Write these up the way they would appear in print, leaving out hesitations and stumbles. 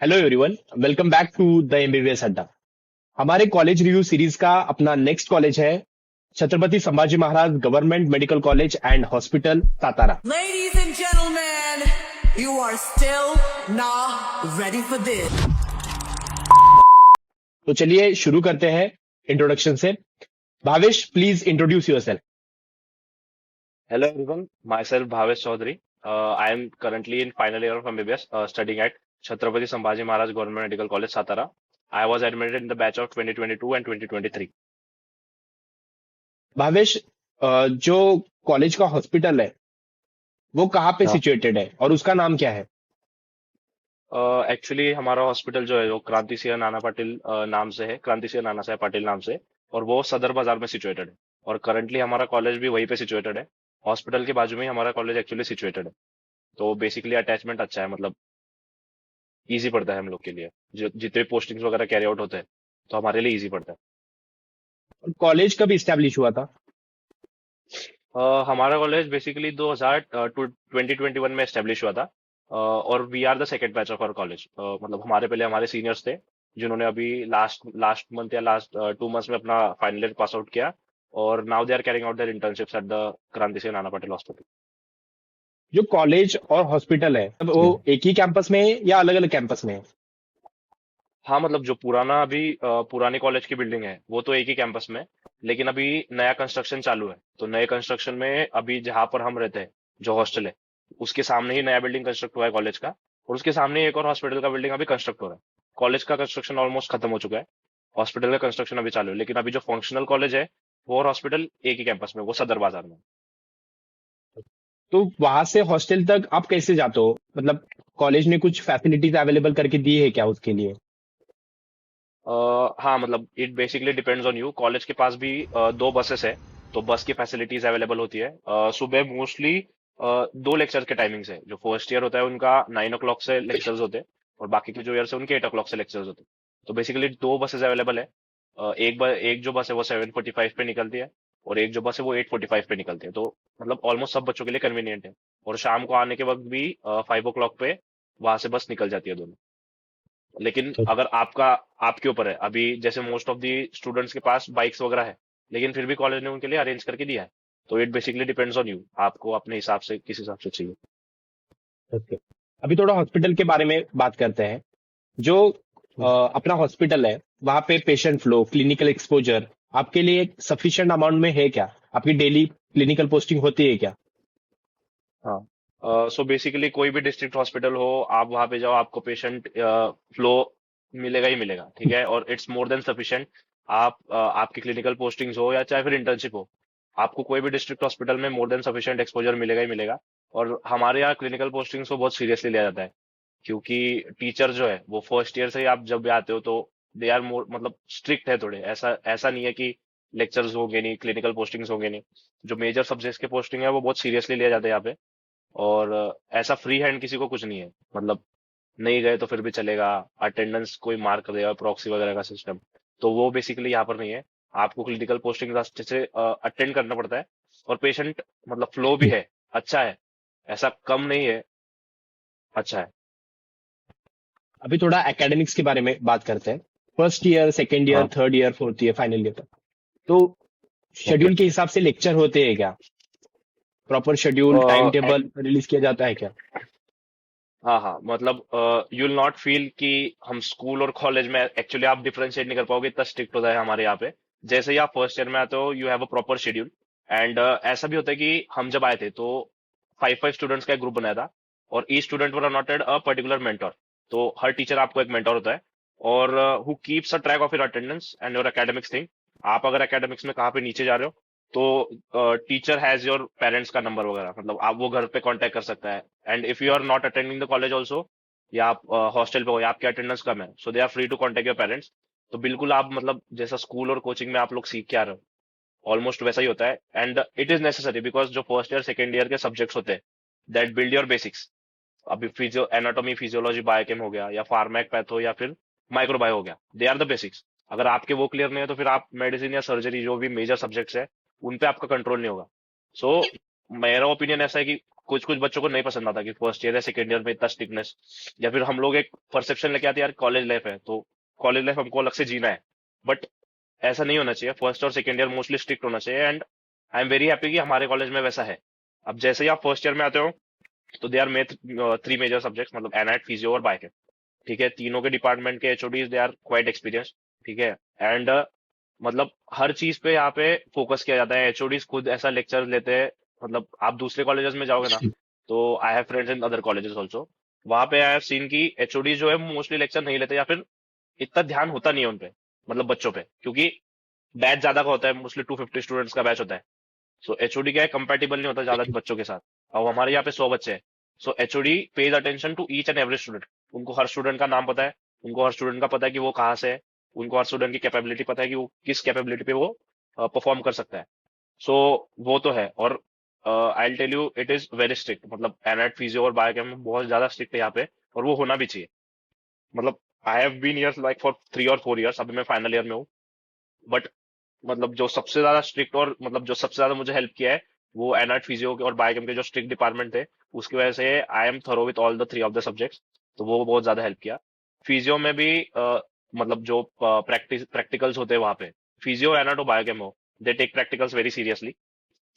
Hello everyone, welcome back to the MBBS Adda. हमारे college review series का अपना next college है Chhatrapati Sambhaji Maharaj government medical college and hospital Satara. Ladies and gentlemen, you are still not ready for this. तो चलिए शुरू करते हैं इंट्रोडक्शन से। Bhavesh, please introduce yourself. Hello everyone, myself Bhavesh Chaudhary. I am currently in final year of MBBS, studying at Chhatrapati Sambhaji Maharaj Government Medical College, Satara. I was admitted in the batch of 2022 and 2023. Bhavesh, जो college का hospital है वो कहाँ पे हाँ। Situated है और उसका नाम क्या है? एक्चुअली हमारा हॉस्पिटल जो है वो क्रांति सिंह नाना पाटिल नाम से है, क्रांति सिंह नाना साहेब पाटिल नाम से, और वो सदर बाजार में सिचुएटेड है। और करंटली हमारा कॉलेज भी वहीं पे सिचुएटेड है। हॉस्पिटल के बाजू में ही हमारा कॉलेज एक्चुअली सिचुएटेड है। तो बेसिकली अटैचमेंट अच्छा है, मतलब इजी पड़ता है हम लोग के लिए। जितने पोस्टिंग्स वगैरह कैरी आउट होते हैं तो हमारे लिए इजी पड़ता है। कॉलेज कब इस्टेब्लिश हुआ था? हमारा कॉलेज बेसिकली 2021 में एस्टेब्लिश हुआ था। और we are the second batch of our college. मतलब हमारे पहले हमारे सीनियर्स थे जिन्होंने अभी लास्ट लास्ट मंथ या लास्ट 2 मंथ्स में अपना फाइनल ईयर पास आउट किया। और now they are carrying out their internships at the Kranti Singh Nana Patel hospital. जो कॉलेज और हॉस्पिटल है वो एक ही कैंपस में है या अलग अलग कैंपस में है? हाँ, मतलब जो पुराना अभी पुरानी कॉलेज की बिल्डिंग है वो तो एक ही कैंपस में है, लेकिन अभी नया कंस्ट्रक्शन चालू है। तो नए कंस्ट्रक्शन में अभी जहाँ पर हम रहते हैं, जो हॉस्टल है, उसके सामने ही नया बिल्डिंग कंस्ट्रक्ट हुआ है कॉलेज का। और उसके सामने ही एक और हॉस्पिटल का बिल्डिंग अभी कंस्ट्रक्ट हो रहा है। कॉलेज का कंस्ट्रक्शन ऑलमोस्ट खत्म हो चुका है। हॉस्पिटल का कंस्ट्रक्शन अभी चालू है, लेकिन अभी जो फंक्शनल कॉलेज है वो और हॉस्पिटल एक ही कैंपस में, वो सदर बाजार में। तो वहां से हॉस्टल तक आप कैसे जाते हो? मतलब कॉलेज ने कुछ फैसिलिटीज अवेलेबल करके दी है क्या उसके लिए? हाँ, मतलब it basically depends on you. College के पास भी 2 बसेस है, तो बस की फैसिलिटीज अवेलेबल होती है। सुबह मोस्टली 2 लेक्चर के टाइमिंग्स है। जो फर्स्ट ईयर होता है उनका 9 o'clock से लेक्चर्स होते हैं, और बाकी के जो ईयर है उनके 8 o'clock से लेक्चर्स होते हैं। तो बेसिकली 2 बसेस अवेलेबल है। एक जो बस है वो 7:45 पे निकलती है, और एक जो बस है वो 8:45 पे निकलती है। तो मतलब ऑलमोस्ट सब बच्चों के लिए कन्वीनियंट है। और शाम को आने के वक्त भी 5 o'clock पे वहां से बस निकल जाती है दोनों। लेकिन अगर आपके ऊपर है, अभी जैसे मोस्ट ऑफ दी स्टूडेंट्स के पास बाइक्स वगैरह है, लेकिन फिर भी कॉलेज ने उनके लिए अरेंज करके दिया है। तो it basically depends on you, आपको अपने हिसाब से किस हिसाब से चाहिए। ओके। अभी थोड़ा हॉस्पिटल के बारे में बात करते हैं। जो अपना हॉस्पिटल है वहां पे पेशेंट फ्लो, क्लिनिकल एक्सपोजर आपके लिए सफिशिएंट अमाउंट में है क्या? आपकी डेली क्लिनिकल पोस्टिंग होती है क्या? हाँ, सो बेसिकली कोई भी डिस्ट्रिक्ट हॉस्पिटल हो, आप वहां पे जाओ, आपको पेशेंट फ्लो मिलेगा ही मिलेगा, ठीक है। और इट्स मोर देन सफिशिएंट। आपकी क्लिनिकल पोस्टिंग्स हो या चाहे फिर इंटर्नशिप हो, आपको कोई भी डिस्ट्रिक्ट हॉस्पिटल में मोर देन सफिशिएंट एक्सपोजर मिलेगा ही मिलेगा। और हमारे यहाँ क्लिनिकल पोस्टिंग्स को बहुत सीरियसली लिया जाता है, क्योंकि टीचर जो है वो फर्स्ट ईयर से ही, आप जब भी आते हो तो दे आर मोर, मतलब स्ट्रिक्ट है थोड़े। ऐसा ऐसा नहीं है कि लेक्चर्स होंगे नहीं, क्लिनिकल पोस्टिंग्स होंगे नहीं। जो मेजर सब्जेक्ट्स के पोस्टिंग है वो बहुत सीरियसली लिया जाता है यहाँ पे। और ऐसा फ्री हैंड किसी को कुछ नहीं है, मतलब नहीं गए तो फिर भी चलेगा, अटेंडेंस कोई मार्क कर देगा, प्रॉक्सी वगैरह का सिस्टम। तो वो बेसिकली यहाँ पर नहीं है। आपको क्लिनिकल पोस्टिंग अच्छे से अटेंड करना पड़ता है। और पेशेंट मतलब फ्लो भी है, अच्छा है, ऐसा कम नहीं है, अच्छा है। अभी थोड़ा एकेडमिक्स के बारे में बात करते हैं। फर्स्ट ईयर, सेकेंड ईयर, हाँ। Third year, fourth year, final year तक तो ओके। शेड्यूल के हिसाब से लेक्चर होते हैं क्या? Proper schedule, time table release किया जाता है क्या? हाँ हाँ, मतलब यू विल नॉट फील कि हम स्कूल और कॉलेज में, एक्चुअली आप डिफरेंशिएट नहीं कर पाओगे, इतना स्ट्रिक्ट होता है हमारे यहाँ पे। जैसे ही आप फर्स्ट ईयर में आते हो, you have a proper schedule. And ऐसा भी होता है कि हम जब आए थे तो 5 5 स्टूडेंट्स का एक ग्रुप बनाया था, और each student were allotted a particular mentor. तो हर टीचर आपको एक मेंटर होता है, और who keeps a track of your attendance and your academics thing. आप अगर एकेडमिक्स में कहाँ पे नीचे जा रहे हो, तो टीचर हैज योर पेरेंट्स का नंबर वगैरह, मतलब आप वो घर पे कांटेक्ट कर सकता है। And if you are not attending the college also, या आप हॉस्टल पे हो या आपकी अटेंडेंस कम है, so they are free to contact your parents. तो बिल्कुल आप, मतलब जैसा स्कूल और कोचिंग में आप लोग सीख के आ रहे हो, ऑलमोस्ट वैसा ही होता है। And it is necessary, because जो फर्स्ट ईयर सेकेंड ईयर के सब्जेक्ट्स होते हैं, दैट बिल्ड योर बेसिक्स। अभी फिजियो एनाटॉमी, फिजियोलॉजी, बायोकेम हो गया, या फार्मेक पैथो, या फिर माइक्रोबायो हो गया, दे आर द बेसिक्स। अगर आपके वो क्लियर नहीं है तो फिर आप मेडिसिन या सर्जरी, जो भी मेजर सब्जेक्ट्स है, उन पे आपका कंट्रोल नहीं होगा। सो मेरा ओपिनियन ऐसा है कि कुछ कुछ बच्चों को नहीं पसंद आता कि फर्स्ट ईयर या सेकेंड ईयर में इतना स्ट्रिक्टनेस, या फिर हम लोग एक परसेप्शन लेके आते हैं यार कॉलेज लाइफ है तो कॉलेज लाइफ हमको अलग से जीना है। बट ऐसा नहीं होना चाहिए, फर्स्ट और सेकेंड ईयर मोस्टली स्ट्रिक्ट होना चाहिए, and I am very happy कि हमारे कॉलेज में वैसा है। अब जैसे ही आप फर्स्ट ईयर में आते हो तो they are made 3 major subjects, मतलब एनाट, फिजियो और बायो। ठीक है, तीनों के डिपार्टमेंट के HODs they are quite experience. ठीक है, एंड मतलब हर चीज पे यहाँ पे फोकस किया जाता है, एचओडीज खुद ऐसा लेक्चर लेते हैं। मतलब आप दूसरे कॉलेजेस में जाओगे ना, तो I have friends in other colleges also, वहां पे आई हैव सीन की एचओडी जो है मोस्टली लेक्चर नहीं लेते, या फिर इतना ध्यान होता नहीं है उनपे, मतलब बच्चों पे, क्योंकि बैच ज्यादा का होता है, मोस्टली 250 स्टूडेंट्स का बैच होता है। सो एचओडी क्या है, कंपेटेबल नहीं होता ज्यादा बच्चों के साथ। अब हमारे यहाँ पे 100 बच्चे हैं, so HOD pays attention to each and every student. उनको हर स्टूडेंट का नाम पता है, उनको हर स्टूडेंट का पता है कि वो कहाँ से है, उनको हर स्टूडेंट की कैपेबिलिटी पता है कि वो किस कैपेबिलिटी पे वो परफॉर्म कर सकता है। सो वो तो है, और I tell you it is very strict, मतलब एनाट, फिजियो और बायोकेम बहुत ज्यादा स्ट्रिक्ट है यहाँ पे, और वो होना भी चाहिए। मतलब I have been years like for 3 और 4 ईयर्स, अभी मैं फाइनल ईयर में हूँ। बट मतलब जो सबसे ज्यादा स्ट्रिक्ट और मतलब जो सबसे ज्यादा मुझे हेल्प किया है वो एनाट, फिजियो और बायोकेम के जो स्ट्रिक्ट डिपार्टमेंट थे, उसकी वजह से I am thorough with all the 3 of the subjects. तो वो बहुत ज्यादा हेल्प किया। फिजियो में भी मतलब जो प्रैक्टिकल्स होते हैं वहां पे, फिजियो, एनाट और बायोकेम हो, they take practicals very seriously.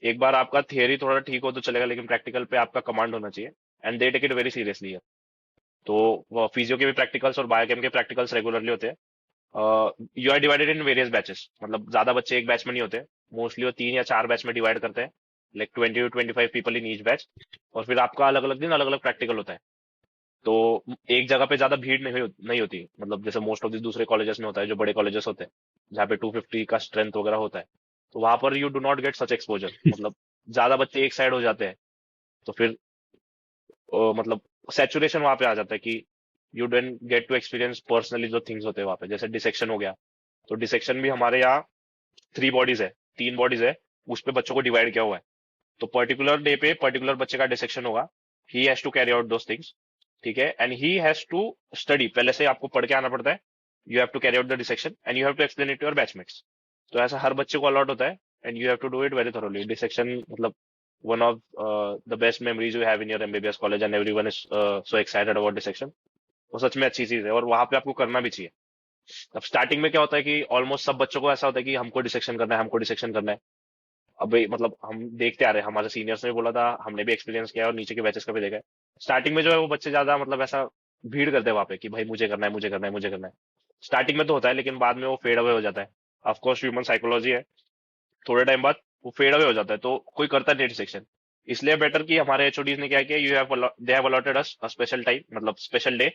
एक बार आपका थियरी थोड़ा ठीक हो तो चलेगा, लेकिन प्रैक्टिकल पे आपका कमांड होना चाहिए, and they take it very seriously. तो फिजियो के भी प्रैक्टिकल्स और बायोकेम के प्रैक्टिकल्स रेगुलरली होते हैं। You are divided in various batches, मतलब ज्यादा बच्चे एक बैच में नहीं होते, मोस्टली वो 3 या 4 बैच में डिवाइड करते हैं, like 20 to 25 people in each batch. और फिर आपका अलग अलग दिन अलग अलग प्रैक्टिकल होता है। तो एक जगह पे ज्यादा भीड़ नहीं होती, मतलब जैसे मोस्ट ऑफ द दूसरे कॉलेजेस में होता है, जो बड़े कॉलेजेस होते हैं जहाँ पे 250 का स्ट्रेंथ वगैरह होता है, तो वहां पर you do not get such exposure, मतलब ज्यादा बच्चे एक साइड हो जाते हैं, तो फिर मतलब सैचुरेशन वहां पे आ जाता है कि you didn't get to experience personally जो थिंग्स होते हैं वहां पे। जैसे डिसेक्शन हो गया, तो डिसेक्शन भी हमारे यहाँ 3 बॉडीज है, 3 बॉडीज है, उस पे बच्चों को डिवाइड किया हुआ है। तो पर्टिकुलर डे पे पर्टिकुलर बच्चे का डिसेक्शन होगा, he has to carry out those things. ठीक है, and he has to study, पहले से आपको पढ़ के आना पड़ता है। You have to carry out the dissection and you have to explain it to your batchmates. तो ऐसा हर बच्चे को अलॉट होता है, and you have to do it very thoroughly. Dissection मतलब one of the best memories you have in your MBBS college, and everyone is so excited about dissection। वो सच में अच्छी चीज है, और वहां पे आपको करना भी चाहिए। अब स्टार्टिंग में क्या होता है कि ऑलमोस्ट सब बच्चों को ऐसा होता है कि हमको डिसेक्शन करना है, हमको डिसेक्शन करना है। अब भाई मतलब हम देखते आ रहे हैं, हमारे सीनियर्स ने भी बोला था, हमने भी एक्सपीरियंस किया है और नीचे के बैचेस का भी देखा है। स्टार्टिंग में जो है वो बच्चे ज्यादा मतलब ऐसा भीड़ करते हैं वहां पे कि भाई मुझे करना है, मुझे करना है, मुझे करना है। स्टार्टिंग में तो होता है, लेकिन बाद में वो फेड अवे हो जाता है। ऑफकोर्स ह्यूमन साइकोलॉजी है, थोड़े टाइम बाद वो फेड अवे हो जाता है, तो कोई करता नहीं डिसेक्शन। इसलिए बेटर कि हमारे एचओडीज ने क्या किया, you have they have allotted us a special time, मतलब स्पेशल डे,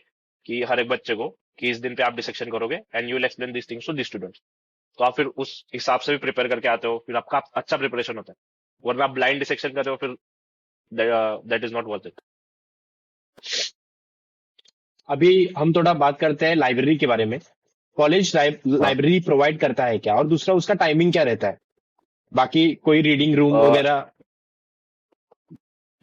कि हर एक बच्चे को कि इस दिन पे आप डिसेक्शन करोगे and you will explain this things to the students. तो आप फिर उस हिसाब से भी प्रिपेयर करके आते हो, फिर आपका अच्छा प्रिपरेशन होता है। वरना आप ब्लाइंड डिसेक्शन कर रहे हो, फिर that is not worth it. अभी हम थोड़ा बात करते हैं लाइब्रेरी के बारे में। कॉलेज हाँ, लाइब्रेरी प्रोवाइड करता है क्या, और दूसरा उसका टाइमिंग क्या रहता है? बाकी कोई रीडिंग रूम वगैरह?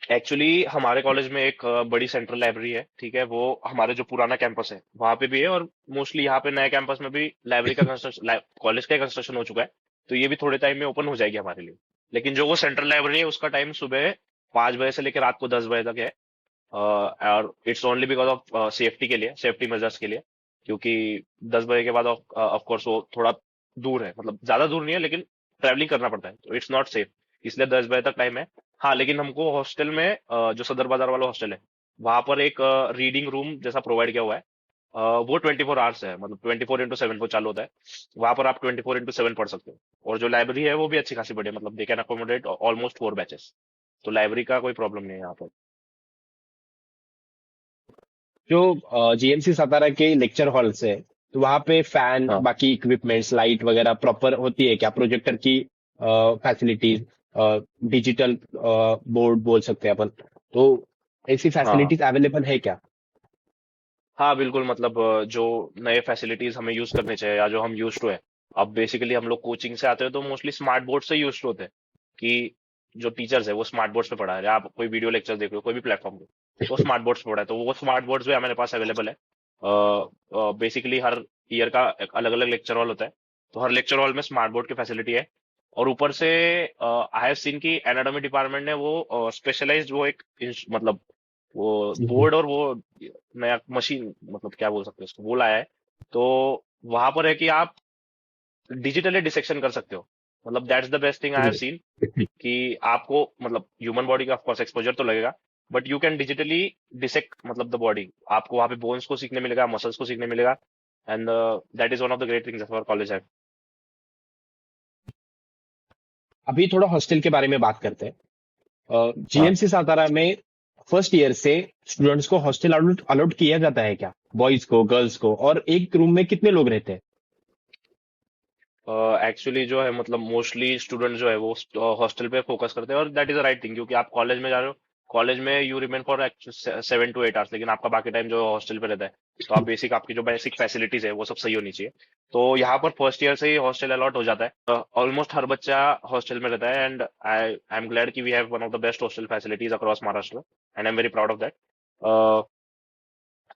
एक्चुअली हमारे कॉलेज में एक बड़ी सेंट्रल लाइब्रेरी है। ठीक है, वो हमारे जो पुराना कैंपस है वहां पे भी है, और मोस्टली यहाँ पे नए कैंपस में भी लाइब्रेरी का कंस्ट्रक्शन, कॉलेज का कंस्ट्रक्शन हो चुका है। तो ये भी थोड़े टाइम में ओपन हो जाएगी हमारे लिए। लेकिन जो वो सेंट्रल लाइब्रेरी है उसका टाइम सुबह 5 बजे से लेकर रात को 10 बजे तक है। और it's only because of safety के लिए, सेफ्टी मेजर्स के लिए, क्योंकि 10 बजे के बाद ऑफ कोर्स वो थोड़ा दूर है, मतलब ज्यादा दूर नहीं है, लेकिन ट्रैवलिंग करना पड़ता है, तो इट्स नॉट सेफ। इसलिए 10 बजे तक टाइम है। हाँ, लेकिन हमको हॉस्टल में जो सदर बाजार वाला हॉस्टल है, वहां पर एक रीडिंग रूम जैसा प्रोवाइड किया हुआ है। वो 24 आवर्स है, मतलब 24x7 वो चालू होता है। वहां पर आप 24x7 पढ़ सकते हो। और जो लाइब्रेरी है वो भी अच्छी खासी बड़ी है, मतलब they can accommodate almost 4 batches. तो लाइब्रेरी का कोई प्रॉब्लम नहीं है यहाँ पर। जो जीएमसी सातारा के लेक्चर हॉल से, तो वहां पे फैन, हाँ, बाकी इक्विपमेंट्स, लाइट वगैरह प्रॉपर होती है क्या? प्रोजेक्टर की फैसिलिटीज, डिजिटल बोर्ड बोल सकते हैं अपन, तो ऐसी हाँ, हाँ, फैसिलिटीज अवेलेबल है क्या? हाँ, बिल्कुल। मतलब जो नए फैसिलिटीज हमें यूज करने चाहिए या जो हम यूज टू है। अब बेसिकली हम लोग कोचिंग से आते हैं तो मोस्टली स्मार्ट बोर्ड से यूज टू होते हैं, कि जो टीचर्स है वो स्मार्ट बोर्ड्स पे पढ़ा रहे हैं। आप कोई वीडियो लेक्चर देख रहे हो कोई भी प्लेटफॉर्म पे, तो स्मार्ट बोर्ड्स पे पढ़ा है, तो वो स्मार्ट बोर्ड्स भी हमारे पास अवेलेबल है। बेसिकली हर ईयर का अलग अलग लेक्चर हॉल होता है, तो हर लेक्चर हॉल में स्मार्ट बोर्ड की फैसिलिटी है। और ऊपर से आई हैव सीन की एनाटॉमी डिपार्टमेंट ने वो स्पेशलाइज्ड वो एक मतलब वो हम्म। बोर्ड और वो नया मशीन मतलब क्या बोल सकते हैं उसको वो लाया है। तो वहां पर है कि आप डिजिटली डिसेक्शन कर सकते हो। मतलब that's the best thing I have seen कि आपको मतलब ह्यूमन बॉडी का ऑफकोर्स एक्सपोजर तो लगेगा, but you can digitally dissect मतलब द बॉडी। आपको वहां पे बोन्स को सीखने मिलेगा, मसल्स को सीखने मिलेगा। And that is one of the great things for college है। अभी थोड़ा हॉस्टल के बारे में बात करते हैं। हाँ। जीएमसी सातारा में फर्स्ट ईयर से स्टूडेंट्स को हॉस्टल अलाउड अलाउड किया जाता है क्या, बॉयज को गर्ल्स को, और एक रूम में कितने लोग रहते हैं? एक्चुअली जो है मतलब मोस्टली स्टूडेंट जो है वो हॉस्टल पे फोकस करते हैं, और that is the right thing, क्योंकि आप कॉलेज में जा रहे हो। कॉलेज में you remain for 7 to 8 hours, लेकिन आपका बाकी टाइम जो हॉस्टल पे रहता है। तो आप बेसिक आपकी जो बेसिक फैसिलिटीज है वो सब सही होनी चाहिए। तो यहाँ पर फर्स्ट ईयर से ही हॉस्टल अलॉट हो जाता है। ऑलमोस्ट हर बच्चा हॉस्टल में रहता है, एंड आई एम ग्लैड कि we have one of the best hostel facilities across Maharashtra, and I am very proud of that.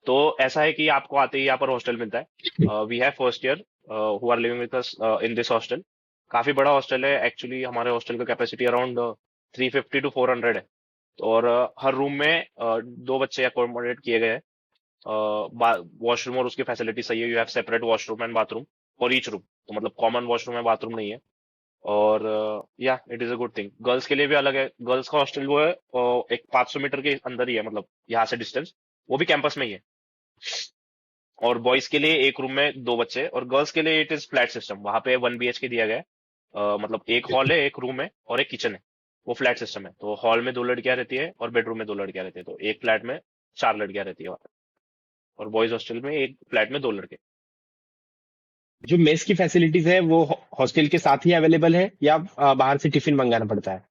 तो ऐसा है कि आपको आते ही यहाँ पर हॉस्टल मिलता है। We have first year who are living with us in this hostel. काफी बड़ा हॉस्टल है एक्चुअली। हमारे हॉस्टल का कैपेसिटी अराउंड 350 to 400 है। और हर रूम में दो बच्चे अकोमोडेट किए गए हैं। वॉशरूम और उसकी फैसिलिटी सही है। You have separate washroom and bathroom for each room. तो मतलब कॉमन वॉशरूम है, बाथरूम नहीं है। और या it is a good thing. Girls के लिए भी अलग है। गर्ल्स का हॉस्टल वो है एक 500 मीटर के अंदर ही है, मतलब यहाँ से डिस्टेंस, वो भी कैंपस में ही है। और बॉयज के लिए एक रूम में दो बच्चे, और गर्ल्स के लिए इट इज फ्लैट सिस्टम। वहां पे 1 BHK दिया गया है। मतलब एक हॉल है, एक रूम है और एक किचन है। वो फ्लैट सिस्टम है। तो हॉल में दो लड़कियां रहती है और बेडरूम में दो लड़कियां रहती है। तो एक फ्लैट में चार लड़कियां रहती है, और बॉयज हॉस्टल में एक फ्लैट में दो लड़के। जो मेस की फैसिलिटीज है वो हॉस्टल के साथ ही अवेलेबल है, या बाहर से टिफिन मंगाना पड़ता है?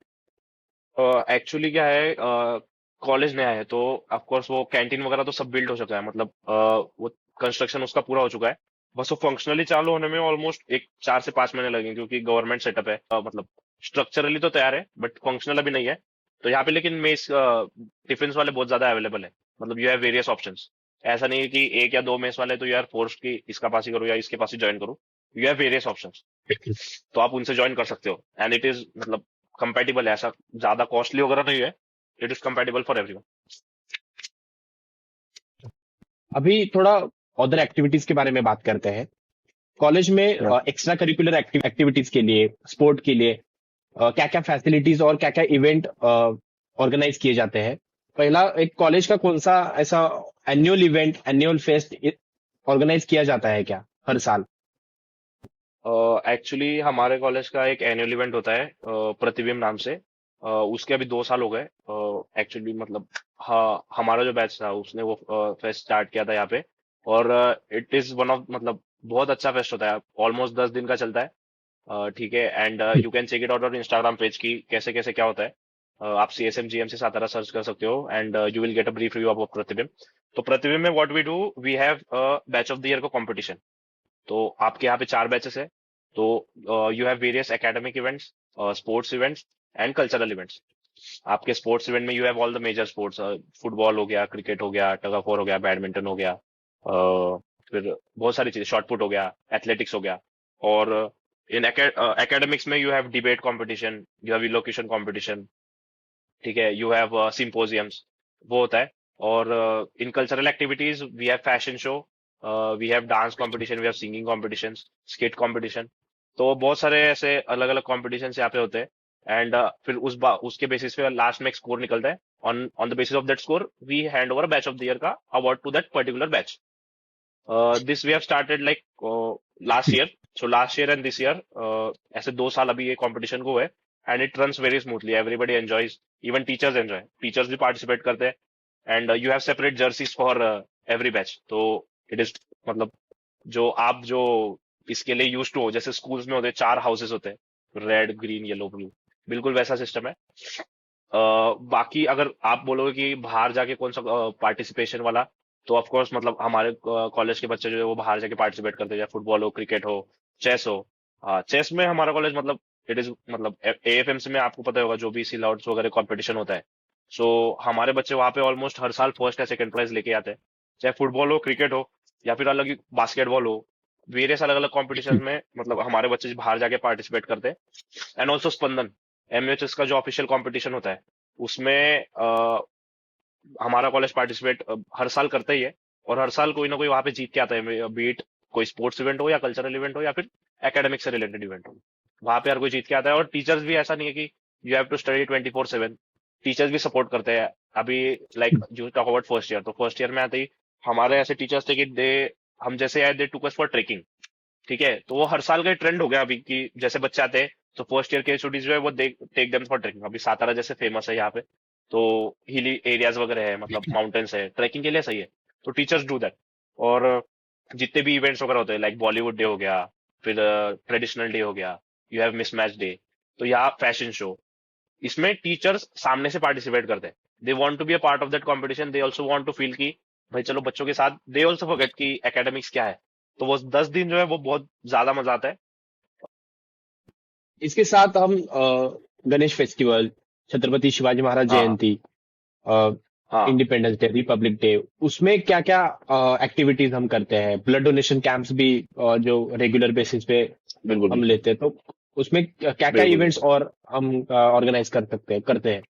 एक्चुअली क्या है, कॉलेज नया है तो ऑफ कोर्स वो कैंटीन वगैरह तो सब बिल्ड हो चुका है। मतलब वो कंस्ट्रक्शन उसका पूरा हो चुका है। बस वो फंक्शनली चालू होने में ऑलमोस्ट एक 4 से 5 महीने लगेंगे, क्योंकि गवर्नमेंट सेटअप है। मतलब स्ट्रक्चरली तो तैयार है बट फंक्शनल अभी नहीं है। तो यहाँ पे लेकिन मेस टिफिन वाले बहुत ज्यादा अवेलेबल है। मतलब यू हैव वेरियस ऑप्शंस। ऐसा नहीं है कि एक या दो मेस वाले तो यू आर फोर्स की इसका पास ही करो या इसके पास ही ज्वाइन करो। You have various options. तो आप उनसे ज्वाइन कर सकते हो, एंड इट इज मतलब कंपेटिबल है। ऐसा ज्यादा कॉस्टली वगैरह नहीं है। It is compatible for everyone. अभी थोड़ा अदर एक्टिविटीज के बारे में बात करते हैं। कॉलेज में Yeah. एक्स्ट्रा करिकुलर एक्टिविटीज के लिए, स्पोर्ट के लिए क्या क्या फैसिलिटीज और क्या क्या इवेंट ऑर्गेनाइज किए जाते हैं? पहला, एक कॉलेज का कौन सा ऐसा annual event, annual fest organise किया जाता है क्या हर साल? एक्चुअली हमारे कॉलेज का एक एनुअल इवेंट होता है प्रतिबिंब नाम से। उसके अभी 2 साल हो गए एक्चुअली। मतलब हाँ, हमारा जो बैच था उसने वो फेस्ट स्टार्ट किया था यहाँ पे। और इट इज वन ऑफ मतलब बहुत अच्छा फेस्ट होता है। ऑलमोस्ट 10 दिन का चलता है। ठीक है। And you can check it out on Instagram page की कैसे कैसे क्या होता है। आप CSM GMC सातारा सर्च कर सकते हो, and you will get a brief review of Pratibimb. तो प्रतिबिंब में what we do, we have batch of the year का कंपटीशन। तो आपके यहाँ पे 4 बैचेस है। तो you have various academic events, sports events and cultural events. आपके स्पोर्ट्स इवेंट में you have all the major sports. Football हो गया, क्रिकेट हो गया, टग ऑफ वॉर हो गया, बैडमिंटन हो गया, फिर बहुत सारी चीजें, शॉट पुट हो गया, एथलेटिक्स हो गया। और इन एकेडमिक्स में you have debate competition, you have elocution competition. ठीक है। यू हैव सिंपोजियम्स, वो होता है। और in cultural activities we have fashion show, we have dance competition, we have singing competition, skit competition. तो बहुत सारे ऐसे अलग अलग कॉम्पिटिशन यहाँ पे होते हैं। एंड फिर उसके बेसिस पे लास्ट में एक स्कोर निकलता है। On the basis of that score we hand over batch of the year का award to that particular batch. This we have started like last year. So last year and this year ऐसे 2 साल अभी ये competition को हुए। And it runs very smoothly, everybody enjoys, even teachers enjoy, teachers भी participate करते हैं। And you have separate jerseys for every batch. तो इट इज मतलब जो इसके लिए यूज टू हो, जैसे स्कूल्स में होते हैं 4 हाउसेस होते हैं, रेड ग्रीन येलो ब्लू, बिल्कुल वैसा सिस्टम है। बाकी अगर आप बोलोगे कि बाहर जाके कौन सा पार्टिसिपेशन वाला, तो ऑफ कोर्स मतलब हमारे कॉलेज के बच्चे जो है वो बाहर जाके पार्टिसिपेट करते हैं, चाहे फुटबॉल हो, क्रिकेट हो, चेस हो। चेस में हमारा कॉलेज मतलब इट इज मतलब AFMC में आपको पता होगा जो भी सिलाउट्स वगैरह कंपटीशन होता है। सो हमारे बच्चे वहां पे ऑलमोस्ट हर साल फर्स्ट या सेकंड प्राइज लेके आते हैं। चाहे फुटबॉल हो, क्रिकेट हो, या फिर अलग बास्केटबॉल हो, वेरियस अलग अलग कॉम्पिटिशन में मतलब हमारे बच्चे बाहर जाके पार्टिसिपेट करते हैं। एंड ऑल्सो स्पंदन, एमयूएचएस का जो ऑफिशियल कंपटीशन होता है उसमें हमारा कॉलेज पार्टिसिपेट हर साल करता ही है, और हर साल कोई ना कोई वहां पे जीत के आता है, बीट कोई स्पोर्ट्स इवेंट हो या कल्चरल इवेंट हो या फिर एकेडमिक से रिलेटेड इवेंट हो, वहां पे हर कोई जीत के आता है। और टीचर्स भी ऐसा नहीं है कि you have to study 24/7, teachers भी सपोर्ट करते हैं। अभी लाइक जो टॉक अबाउट फर्स्ट ईयर, तो फर्स्ट ईयर में आते ही हमारे ऐसे टीचर्स थे कि दे हम जैसे आए, दे टुक अस फॉर ट्रेकिंग। ठीक है, तो वो हर साल का ट्रेंड हो गया अभी कि जैसे बच्चे आते हैं तो फर्स्ट ईयर के स्टूडेंट्स जो है वो टेक देम फॉर ट्रेकिंग। अभी सातारा जैसे फेमस है यहाँ पे, तो हिली एरियाज वगैरह है, मतलब माउंटेन्स है, ट्रैकिंग के लिए सही है, तो टीचर्स डू दैट। और जितने भी इवेंट्स वगैरह होते हैं लाइक बॉलीवुड डे हो गया, फिर ट्रेडिशनल डे हो गया, यू हैव मिसमैच डे, तो या फैशन शो, इसमें टीचर्स सामने से पार्टिसिपेट करते हैं। They want to be a part of that competition, they also want to feel कि भाई चलो बच्चों के साथ, दे आल्सो फॉरगेट कि एकेडमिक्स क्या है। तो वो 10 दिन जो है वो बहुत ज्यादा मजा आता है। इसके साथ हम गणेश फेस्टिवल, छत्रपति शिवाजी महाराज हाँ जयंती, हाँ, इंडिपेंडेंस डे, रिपब्लिक डे, उसमें क्या क्या एक्टिविटीज हम करते हैं? ब्लड डोनेशन कैंप्स भी जो रेगुलर बेसिस पे बिल्कुल हम बिल्कुल लेते हैं, तो उसमें क्या क्या बिल्कुल इवेंट्स बिल्कुल। और हम ऑर्गेनाइज कर सकते हैं, करते हैं?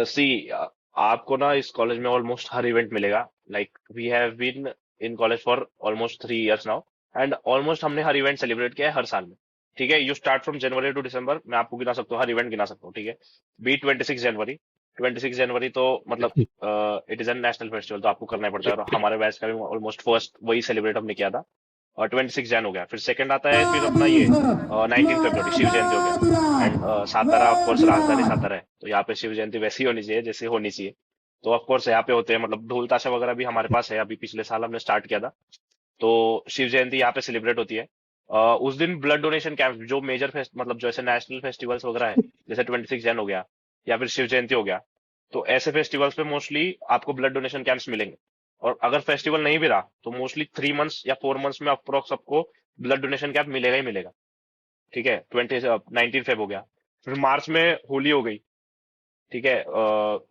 सी, आपको ना इस कॉलेज में ऑलमोस्ट हर इवेंट मिलेगा। Like we have been in college for almost 3 years now, and almost हमने हर इवेंट सेलिब्रेट किया है हर साल में। ठीक है, you start from January to December, मैं आपको गिना सकता हूँ, हर इवेंट गिना सकता हूँ। ठीक है, बी 26 जनवरी, 26 जनवरी तो मतलब it is an national festival, तो आपको करना ही पड़ता है, और हमारे बैच का भी ऑलमोस्ट फर्स्ट वही सेलिब्रेट हमने किया था। और 26 जन हो गया, फिर सेकंड आता है फिर अपना ये 19 फरवरी शिव जयंती हो गया। एंड सातारा ऑफ कोर्स राजधानी सातारा है, तो यहाँ पे शिव जयंती वैसी होनी चाहिए जैसे होनी चाहिए। तो ऑफ कोर्स यहाँ पे होते हैं, मतलब ढोल ताशा वगैरह भी हमारे पास है, अभी पिछले साल हमने स्टार्ट किया था। तो शिव जयंती यहाँ पे सेलिब्रेट होती है। उस दिन ब्लड डोनेशन कैंप, जो मेजर फेस्ट मतलब जो ऐसे नेशनल फेस्टिवल्स वगैरह है, जैसे 26 जन हो गया या फिर शिव जयंती हो गया, तो ऐसे फेस्टिवल्स पे मोस्टली आपको ब्लड डोनेशन कैंप्स मिलेंगे। और अगर फेस्टिवल नहीं भी रहा तो मोस्टली 3 मंथ्स या 4 मंथ्स में अप्रोक्स आपको ब्लड डोनेशन कैंप मिलेगा ही मिलेगा। ठीक है, 19 फेब हो गया, फिर मार्च में होली हो गई। ठीक है,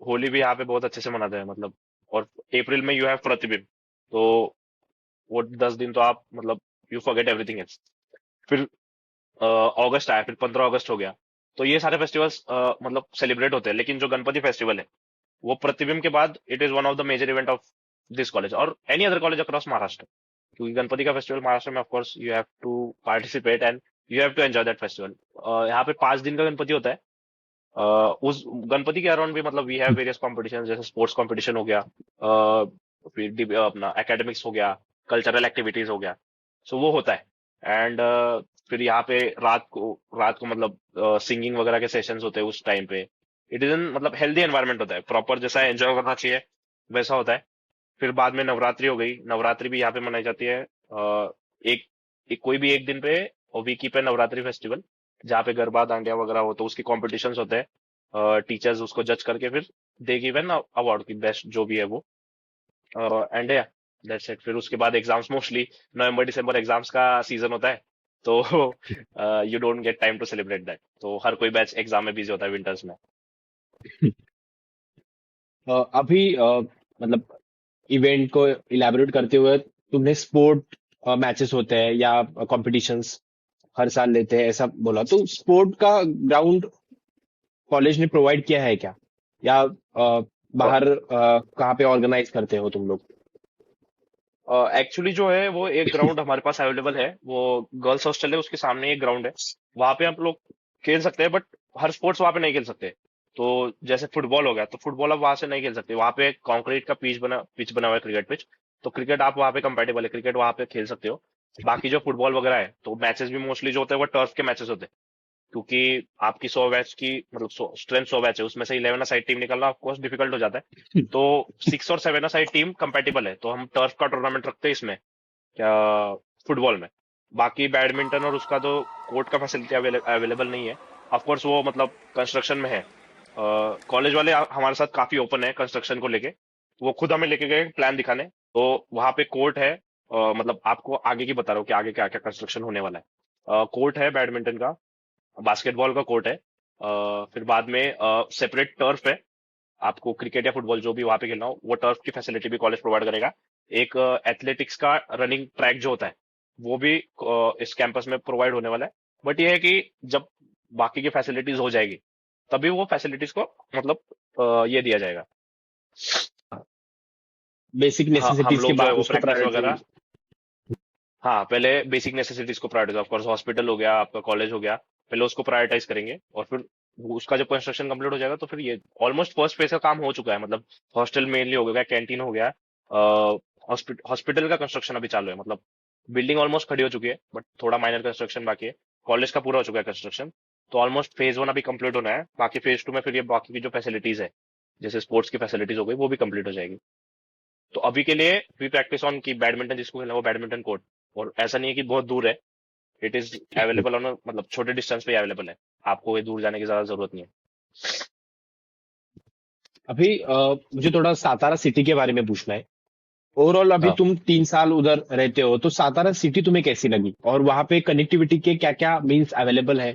होली भी यहाँ पे बहुत अच्छे से मनाते हैं मतलब। और अप्रैल में यू हैव प्रतिबिंब, तो वो 10 दिन तो आप मतलब यू फॉरगेट एवरीथिंग एल्स। फिर अगस्त आया, फिर 15 अगस्त हो गया। तो ये सारे फेस्टिवल्स मतलब सेलिब्रेट होते हैं, लेकिन जो गणपति फेस्टिवल है वो प्रतिबिंब के बाद it is one of the major event of this college और any other college across Maharashtra. क्योंकि गणपति का फेस्टिवल महाराष्ट्र में of course you have to participate and you have to enjoy that festival. यहाँ पे 5 दिन का गणपति होता है। उस गणपति के अराउंड भी मतलब वी हैव वेरियस कॉम्पिटिशन, जैसे स्पोर्ट्स कॉम्पिटिशन हो गया, फिर अपना एकेडमिक्स हो गया, कल्चरल एक्टिविटीज हो गया, सो वो होता है। एंड फिर यहाँ पे रात को मतलब सिंगिंग वगैरह के सेशंस होते हैं उस टाइम पे। इट इज एन मतलब हेल्दी एनवायरनमेंट होता है, प्रॉपर जैसा एंजॉय करना चाहिए वैसा होता है। फिर बाद में नवरात्रि हो गई, नवरात्रि भी यहाँ पे मनाई जाती है। कोई भी एक दिन पे और वीकी पे नवरात्रि फेस्टिवल, जहाँ पे गरबा दांडिया वगैरह हो, तो उसके कॉम्पिटिशन्स होते हैं, टीचर्स उसको जज करके फिर दे गिव एन अवार्ड की बेस्ट जो भी है वो। एंड या दैट्स इट। फिर उसके बाद एग्जाम्स, मोस्टली नवंबर दिसंबर एग्जाम्स का सीजन होता है, तो you don't get time to celebrate that, तो हर कोई बैच एग्जाम में बिजी होता है विंटर्स में। अभी मतलब इवेंट को इलेबोरेट करते हुए, तुमने स्पोर्ट मैचेस होते हैं या कॉम्पिटिशन्स हर साल लेते हैं ऐसा बोला, तो स्पोर्ट का ग्राउंड कॉलेज ने प्रोवाइड किया है क्या? या बाहर कहाँ पे ऑर्गेनाइज करते हो तुम लोग? एक्चुअली जो है वो एक ग्राउंड हमारे पास अवेलेबल है, वो गर्ल्स हॉस्टल है, उसके सामने एक ग्राउंड है, वहां पे आप लोग खेल सकते हैं, बट हर स्पोर्ट्स वहां पे नहीं खेल सकते। तो जैसे फुटबॉल हो गया, तो फुटबॉल आप वहां से नहीं खेल सकते, वहां पे कंक्रीट का पिच बना हुआ है, क्रिकेट पिच। तो क्रिकेट आप वहां पे कंपेटेबल है, क्रिकेट वहां पे खेल सकते हो। बाकी जो फुटबॉल वगैरह है, तो मैचेस भी मोस्टली जो होते हैं वो टर्फ के मैचेस होते हैं। क्योंकि आपकी 100 मैच की मतलब स्ट्रेंथ 100 मैच है, उसमें से 11 साइड टीम निकलना ऑफकोर्स डिफिकल्ट हो जाता है। तो 6 और 7 साइड टीम कंपेटिबल है, तो हम टर्फ का टूर्नामेंट रखते हैं इसमें, क्या, फुटबॉल में। बाकी बैडमिंटन और उसका तो कोर्ट का फैसिलिटी अवेलेबल नहीं है, ऑफकोर्स वो मतलब कंस्ट्रक्शन में है। कॉलेज वाले हमारे साथ काफी ओपन है कंस्ट्रक्शन को लेके, वो खुद हमें लेके गए प्लान दिखाने, तो वहां पे कोर्ट है। मतलब आपको आगे की बता रहा हूँ कि आगे क्या क्या कंस्ट्रक्शन होने वाला है। कोर्ट है बैडमिंटन का, बास्केटबॉल का कोर्ट है, फिर बाद में सेपरेट टर्फ है। आपको क्रिकेट या फुटबॉल जो भी वहां पे खेलना हो, वो टर्फ की फैसिलिटी भी कॉलेज प्रोवाइड करेगा। एक एथलेटिक्स का रनिंग ट्रैक जो होता है वो भी इस कैंपस में प्रोवाइड होने वाला है। बट ये है कि जब बाकी की फैसिलिटीज हो जाएगी तभी वो फैसिलिटीज को मतलब ये दिया जाएगा। बेसिक हाँ, हम नेसेसिटीज के लोग जो है बाद वो उसको प्रैक्टिस प्रायोरिटी। वगैरह, हाँ पहले बेसिक नेसेसिटीज को प्रायोरिटाइज, ऑफ कोर्स हॉस्पिटल हो गया, आपका कॉलेज हो गया, पहले उसको प्रायोरिटाइज करेंगे और फिर उसका जब कंस्ट्रक्शन कंप्लीट हो जाएगा तो फिर ये ऑलमोस्ट फर्स्ट फेज का काम हो चुका है। मतलब हॉस्टल मेनली हो गया, कैंटीन हो गया, हॉस्पिटल का कंस्ट्रक्शन अभी चालू है। मतलब बिल्डिंग ऑलमोस्ट खड़ी हो चुकी है बट थोड़ा माइनर कंस्ट्रक्शन बाकी है। कॉलेज का पूरा हो चुका है कंस्ट्रक्शन, तो ऑलमोस्ट फेज 1 अभी कंप्लीट होना है। बाकी फेज 2 में फिर ये बाकी की जो फैसिलिटीज है जैसे स्पोर्ट्स की फैसिलिटीज हो गई वो भी कंप्लीट हो जाएगी। तो अभी के लिए वी प्रैक्टिस ऑन की बैडमिंटन जिसको खेलना है वो बैडमिंटन कोर्ट, और ऐसा नहीं है कि बहुत दूर है। इट इज अवेलेबल ऑन, मतलब छोटे डिस्टेंस पे अवेलेबल है, आपको ये दूर जाने की ज्यादा जरूरत नहीं है। अभी मुझे थोड़ा सातारा सिटी के बारे में पूछना है। ओवरऑल अभी हाँ, तुम 3 साल उधर रहते हो, तो सातारा सिटी तुम्हें कैसी लगी, और वहां पे कनेक्टिविटी के क्या क्या मीन्स अवेलेबल है?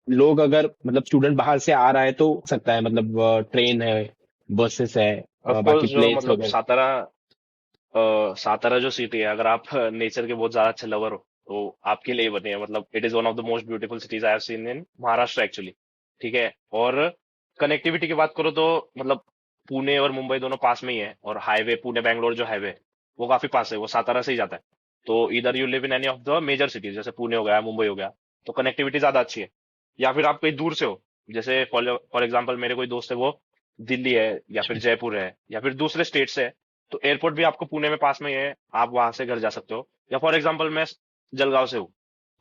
लोग अगर मतलब स्टूडेंट बाहर से आ रहा है तो हो सकता है, मतलब ट्रेन है, बसेस है, ऑफ बाकी कोर्स जो प्लेन्स मतलब वगैरह। सातारा जो सिटी है, अगर आप नेचर के बहुत ज्यादा अच्छे लवर हो तो आपके लिए ही बनी है। मतलब it is one of the most beautiful cities I have seen in Maharashtra actually. ठीक है, और कनेक्टिविटी की बात करो तो मतलब पुणे और मुंबई दोनों पास में ही है, और हाईवे पुणे बैंगलोर जो हाईवे वो काफी पास है, वो सातारा से ही जाता है। तो इधर you live in any of the major cities जैसे पुणे हो गया, मुंबई हो गया, तो कनेक्टिविटी ज्यादा अच्छी है। या फिर आप कहीं दूर से हो, जैसे फॉर एग्जाम्पल मेरे कोई दोस्त है वो दिल्ली है या फिर जयपुर है या फिर दूसरे स्टेट से है, तो एयरपोर्ट भी आपको पुणे में पास में ही है, आप वहां से घर जा सकते हो। या फॉर एग्जांपल मैं जलगांव से हूँ,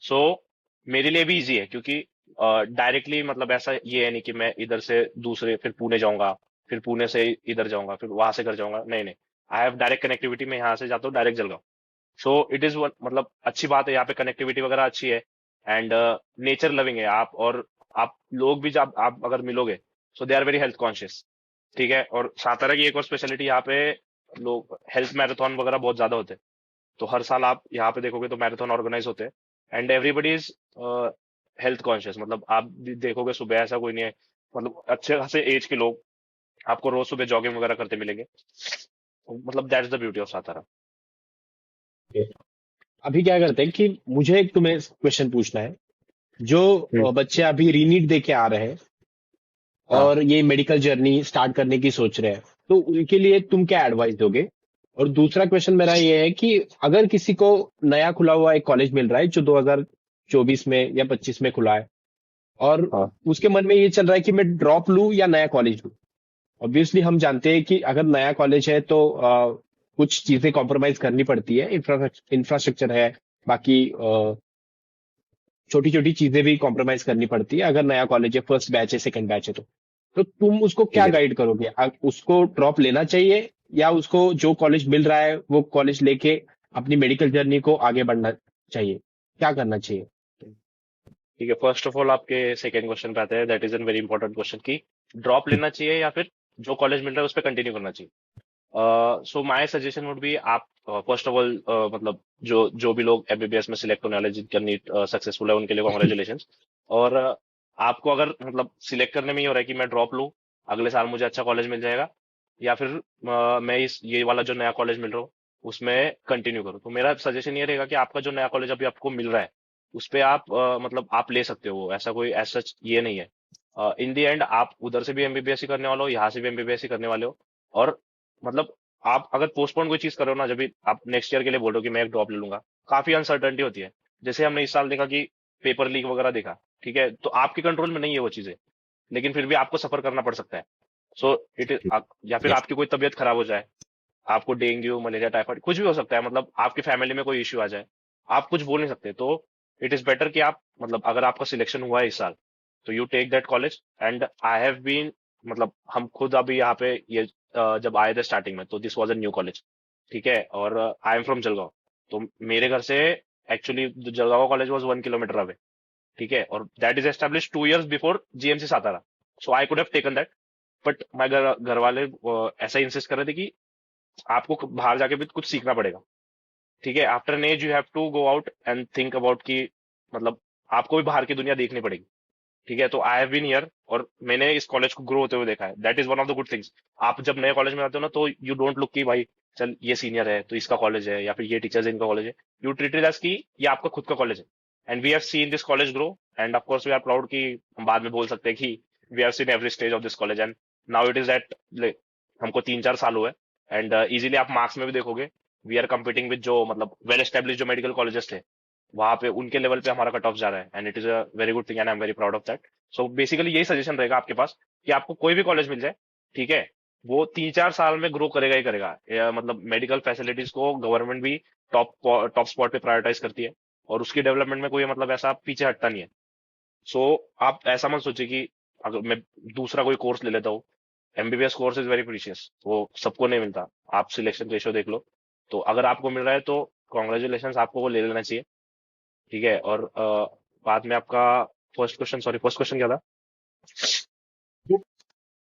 सो मेरे लिए भी इजी है क्योंकि डायरेक्टली मतलब ऐसा ये है नहीं कि मैं इधर से दूसरे फिर पुणे जाऊंगा, फिर पुणे से इधर जाऊंगा, फिर वहां से घर जाऊंगा, नहीं नहीं। आई हैव डायरेक्ट कनेक्टिविटी, में यहाँ से जाता हूँ direct Jalgaon. So it is मतलब अच्छी बात है, यहाँ पे कनेक्टिविटी वगैरह अच्छी है। एंड नेचर लविंग है आप, और आप लोग भी जब आप अगर मिलोगे so they are very health conscious. ठीक है, और सातारा की एक और स्पेशलिटी यहाँ पे, लोग हेल्थ मैराथन वगैरह बहुत ज्यादा होते हैं। तो हर साल आप यहाँ पे देखोगे तो मैराथन ऑर्गेनाइज होते हैं, and everybody is health conscious. मतलब आप भी देखोगे सुबह ऐसा कोई नहीं है, मतलब अच्छे खासे एज के लोग आपको रोज सुबह जॉगिंग वगैरह करते मिलेंगे। तो मतलब that's the beauty of Satara. अभी क्या करते हैं कि मुझे एक तुम्हें क्वेश्चन पूछना है। जो हम्म। बच्चे अभी रीनीट दे के आ रहे हैं हाँ, और ये मेडिकल जर्नी स्टार्ट करने की सोच रहे हैं, तो उनके लिए तुम क्या एडवाइस दोगे? और दूसरा क्वेश्चन मेरा ये है कि अगर किसी को नया खुला हुआ एक कॉलेज मिल रहा है जो 2024 में या 25 में खुला है, और हाँ, उसके मन में ये चल रहा है कि मैं ड्रॉप लूं या नया कॉलेज लूं। ऑब्वियसली हम जानते हैं कि अगर नया कॉलेज है तो कुछ चीजें कॉम्प्रोमाइज करनी पड़ती है, इंफ्रास्ट्रक्चर है, बाकी छोटी छोटी चीजें भी कॉम्प्रोमाइज करनी पड़ती है अगर नया कॉलेज है, फर्स्ट बैच है, सेकंड बैच है। तो तुम उसको ठीक क्या है। गाइड करोगे? उसको ड्रॉप लेना चाहिए, या उसको जो कॉलेज मिल रहा है वो कॉलेज लेके अपनी मेडिकल जर्नी को आगे बढ़ना चाहिए? क्या करना चाहिए? ठीक है, फर्स्ट ऑफ ऑल आपके सेकंड क्वेश्चन पे आते हैं, that is an very important question कि ड्रॉप लेना चाहिए या फिर जो कॉलेज मिल रहा है उस पर कंटिन्यू करना चाहिए। So my suggestion would be, आप फर्स्ट ऑफ ऑल मतलब जो जो भी लोग एमबीबीएस में सिलेक्ट होने वाले जिनका नीट सक्सेसफुल है उनके लिए कॉन्ग्रेचुलेशन। और आपको अगर मतलब सिलेक्ट करने में ही हो रहा है कि मैं ड्रॉप लूँ, अगले साल मुझे अच्छा कॉलेज मिल जाएगा, या फिर मैं इस ये वाला जो नया कॉलेज मिल रहा हूँ उसमें कंटिन्यू करूँ, तो मेरा सजेशन ये रहेगा कि आपका जो नया कॉलेज अभी आपको मिल रहा है उस पे आप मतलब आप ले सकते हो, ऐसा कोई ऐसा ये नहीं है। इन दी एंड आप उधर से भी एमबीबीएस ही करने वाले हो, यहाँ से भी एमबीबीएस ही करने वाले हो। और मतलब आप अगर पोस्टपोन कोई चीज कर रहे हो ना, जब भी आप नेक्स्ट ईयर के लिए बोल रहे हो कि मैं एक ड्रॉप ले लूंगा, काफी अनसर्टेनिटी होती है। जैसे हमने इस साल देखा कि पेपर लीक वगैरह देखा, ठीक है, तो आपके कंट्रोल में नहीं है वो चीजें, लेकिन फिर भी आपको सफर करना पड़ सकता है। सो इट इज, या फिर आपकी कोई तबीयत खराब हो जाए, आपको डेंगू मलेरिया टाइफाइड कुछ भी हो सकता है, मतलब आपकी फैमिली में कोई इश्यू आ जाए, आप कुछ बोल नहीं सकते, तो इट इज बेटर कि आप मतलब अगर आपका सिलेक्शन हुआ है इस साल तो you take that college. And I have been, मतलब हम खुद अभी यहाँ पे ये जब आए थे स्टार्टिंग में तो this was a new college. ठीक है, और आई एम फ्रॉम जलगांव, तो मेरे घर से actually Jalgaon college was 1 kilometre away. ठीक है, और that is establish 2 years before GMC Satara, so I could have taken that. But my घर वाले ऐसा इंसिस्ट कर रहे थे कि आपको बाहर जाके भी कुछ सीखना पड़ेगा। ठीक है, after an age you have to go out and think about कि मतलब आपको भी बाहर की दुनिया देखनी पड़ेगी। ठीक है, तो आई हैव बीन हियर और मैंने इस कॉलेज को ग्रो होते हुए देखा है। That is one of the good things. आप जब नए कॉलेज में आते हो ना, तो यू डोंट लुक कि भाई चल ये सीनियर है तो इसका कॉलेज है, या फिर ये टीचर्स इनका कॉलेज है। यू ट्रीट इट एज कि ये आपका खुद का कॉलेज है। And we have seen this college grow, and of course we are proud कि हम बाद में बोल सकते हैं कि we have seen every stage of this college. And now it is that हमको 3-4 साल हुए। एंड इजीली आप मार्क्स में भी देखोगे, वी आर कम्पीटिंग विद जो मतलब वेल एस्टेब्लिश जो मेडिकल कॉलेजेस थे, वहां पे उनके लेवल पे हमारा कट ऑफ जा रहा है। And it is a very good thing and I am very proud of that. So basically यही सजेशन रहेगा आपके पास कि आपको कोई भी कॉलेज मिल जाए, ठीक है, वो 3-4 साल में ग्रो करेगा ही करेगा। मतलब मेडिकल फैसिलिटीज को गवर्नमेंट भी टॉप टॉप स्पॉट पे प्रायोरिटाइज करती है, और उसकी डेवलपमेंट में कोई मतलब ऐसा पीछे हटता नहीं है। सो आप ऐसा मत सोचिए कि अगर मैं दूसरा कोई कोर्स ले लेता हूँ। MBBS course is very precious, वो सबको नहीं मिलता। आप सिलेक्शन रेशियो देख लो, तो अगर आपको मिल रहा है तो कॉन्ग्रेचुलेशन, आपको वो ले लेना चाहिए। ठीक है, और बाद में आपका फर्स्ट क्वेश्चन क्या था?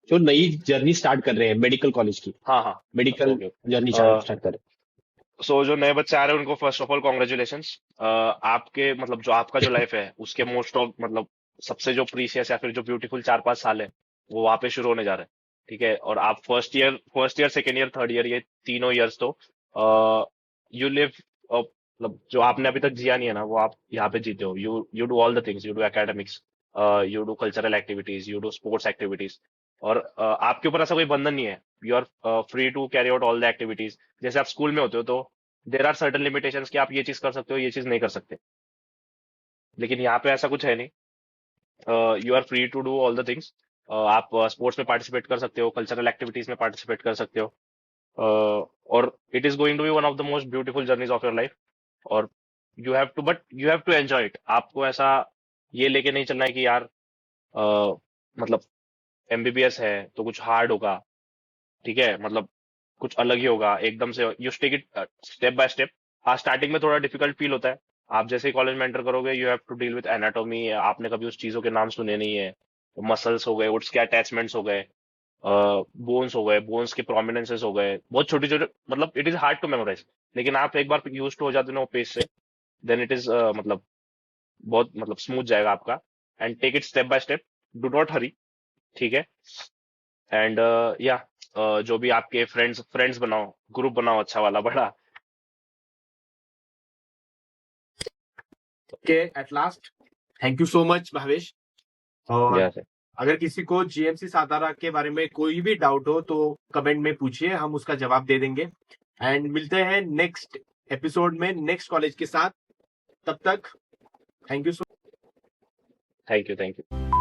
जो नई जर्नी स्टार्ट कर रहे हैं मेडिकल कॉलेज की, हाँ हाँ, मेडिकल ओके। जर्नी स्टार्ट कर रहे सो जो नए बच्चे आ रहे हैं उनको फर्स्ट ऑफ ऑल कॉन्ग्रेचुलेशन। आपके मतलब जो आपका जो लाइफ है उसके मोस्ट ऑफ मतलब सबसे जो प्रीशियस या फिर जो ब्यूटीफुल 4-5 साल है, वो वहां पे शुरू होने जा रहे हैं। ठीक है, और आप first year second year third year, ये तीनों ईयर्स तो यू लिव मतलब जो आपने अभी तक जिया नहीं है ना, वो आप यहाँ पे जीते हो। You do all the things, you do academics, you do cultural activities, you do sports activities. और आपके ऊपर ऐसा कोई बंधन नहीं है। You are free to carry out all the activities. जैसे आप स्कूल में होते हो तो देर आर सर्टन लिमिटेशंस कि आप ये चीज कर सकते हो, ये चीज नहीं कर सकते। लेकिन यहाँ पे ऐसा कुछ है नहीं। You are free to do all the things. आप स्पोर्ट्स में पार्टिसिपेट कर सकते हो, कल्चरल एक्टिविटीज में पार्टिसिपेट कर सकते हो। और it is going to be one of the most beautiful journeys of your life. और you have to enjoy it. आपको ऐसा ये लेके नहीं चलना है कि यार मतलब एमबीबीएस है तो कुछ हार्ड होगा। ठीक है, मतलब कुछ अलग ही होगा एकदम से। You take it step by step. हाँ, स्टार्टिंग में थोड़ा डिफिकल्ट फील होता है। आप जैसे ही कॉलेज में एंटर करोगे, you have to deal with anatomy. आपने कभी उस चीजों के नाम सुने नहीं है। मसल्स हो गए, उसके अटैचमेंट्स हो गए, बोन्स हो गए, बोन्स के प्रोमिनेंसेस हो गए, बहुत छोटे छोटे, मतलब it is hard to memorise. लेकिन आप एक बार यूज हो जाते हो ना वो पेज से, देन इट इज मतलब बहुत मतलब स्मूथ जाएगा आपका। And take it step by step, do not hurry. ठीक है, एंड या जो भी आपके फ्रेंड्स बनाओ, ग्रुप बनाओ अच्छा वाला बड़ा। Okay, at last thank you so much Bhavesh. और या सर, अगर किसी को जीएमसी सातारा के बारे में कोई भी डाउट हो तो कमेंट में पूछिए, हम उसका जवाब दे देंगे। एंड मिलते हैं नेक्स्ट एपिसोड में नेक्स्ट कॉलेज के साथ। तब तक thank you so thank you.